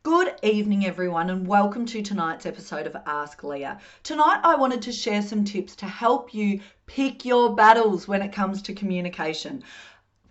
Good evening, everyone, and welcome to tonight's episode of Ask Leah. Tonight, I wanted to share some tips to help you pick your battles when it comes to communication.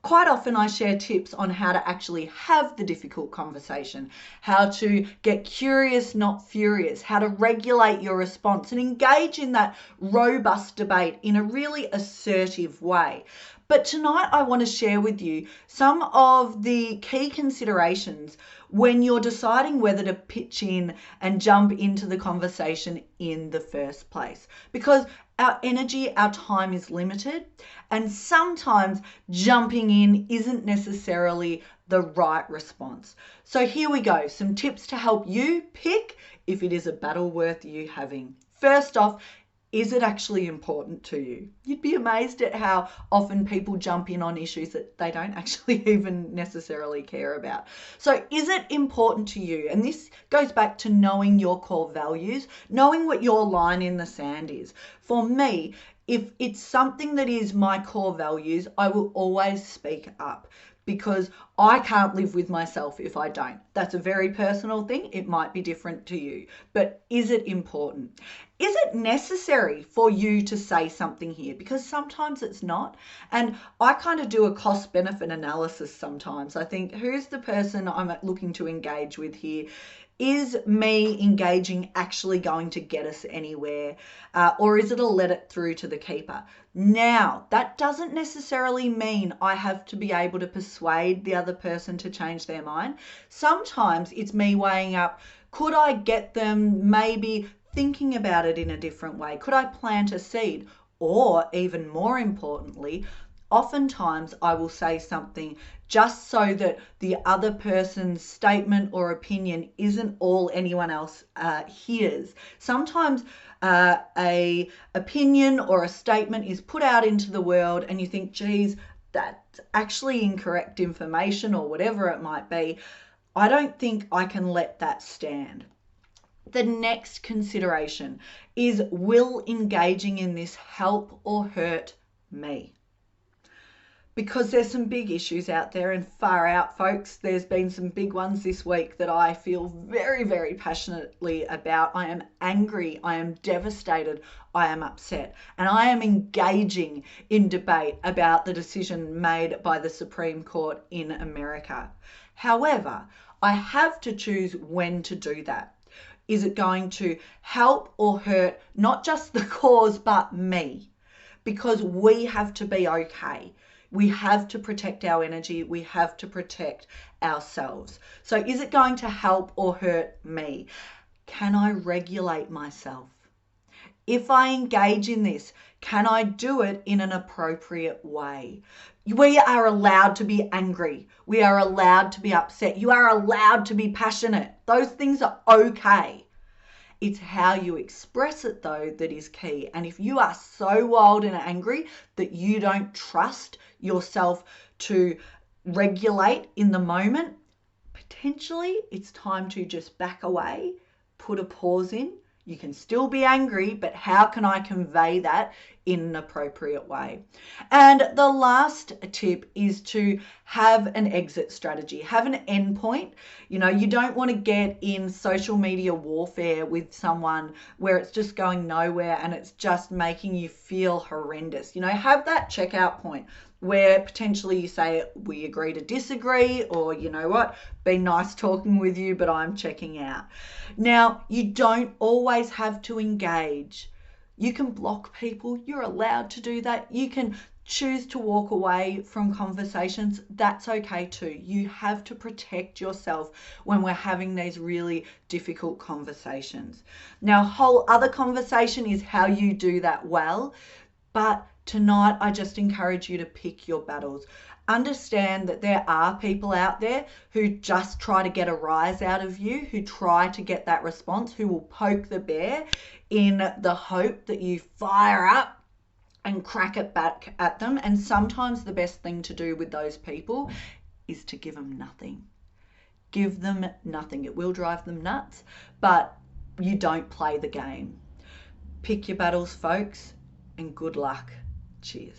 Quite often I share tips on how to actually have the difficult conversation, how to get curious, not furious, how to regulate your response and engage in that robust debate in a really assertive way. But tonight I want to share with you some of the key considerations when you're deciding whether to pitch in and jump into the conversation in the first place. Because our energy, our time is limited, and sometimes jumping in isn't necessarily the right response. So here we go, some tips to help you pick if it is a battle worth you having. First off, is it actually important to you? You'd be amazed at how often people jump in on issues that they don't actually even necessarily care about. So is it important to you? And this goes back to knowing your core values, knowing what your line in the sand is. For me, if it's something that is my core values, I will always speak up, because I can't live with myself if I don't. That's a very personal thing. It might be different to you, but is it important? Is it necessary for you to say something here? Because sometimes it's not. And I kind of do a cost benefit analysis sometimes. I think, who's the person I'm looking to engage with here? Is me engaging actually going to get us anywhere? Or is it a let it through to the keeper? Now, that doesn't necessarily mean I have to be able to persuade the other person to change their mind. Sometimes it's me weighing up, could I get them maybe thinking about it in a different way? Could I plant a seed? Or even more importantly, oftentimes I will say something just so that the other person's statement or opinion isn't all anyone else hears. Sometimes a opinion or a statement is put out into the world and you think, geez, that's actually incorrect information or whatever it might be. I don't think I can let that stand. The next consideration is, will engaging in this help or hurt me? Because there's some big issues out there, and far out, folks. There's been some big ones this week that I feel very, very passionately about. I am angry, I am devastated, I am upset, and I am engaging in debate about the decision made by the Supreme Court in America. However, I have to choose when to do that. Is it going to help or hurt not just the cause, but me? Because we have to be okay. We have to protect our energy. We have to protect ourselves. So is it going to help or hurt me? Can I regulate myself? If I engage in this, can I do it in an appropriate way? We are allowed to be angry. We are allowed to be upset. You are allowed to be passionate. Those things are okay. It's how you express it, though, that is key. And if you are so wild and angry that you don't trust yourself to regulate in the moment, potentially it's time to just back away, put a pause in. You can still be angry, but how can I convey that in an appropriate way? And the last tip is to have an exit strategy, have an end point. You know, you don't want to get in social media warfare with someone where it's just going nowhere and it's just making you feel horrendous. You know, have that checkout point where potentially you say, we agree to disagree, or you know what, been nice talking with you, but I'm checking out. Now, you don't always have to engage. You can block people. You're allowed to do that. You can choose to walk away from conversations. That's okay too. You have to protect yourself when we're having these really difficult conversations. Now, a whole other conversation is how you do that well, but tonight, I just encourage you to pick your battles. Understand that there are people out there who just try to get a rise out of you, who try to get that response, who will poke the bear in the hope that you fire up and crack it back at them. And sometimes the best thing to do with those people is to give them nothing. Give them nothing. It will drive them nuts, but you don't play the game. Pick your battles, folks, and good luck. Cheers.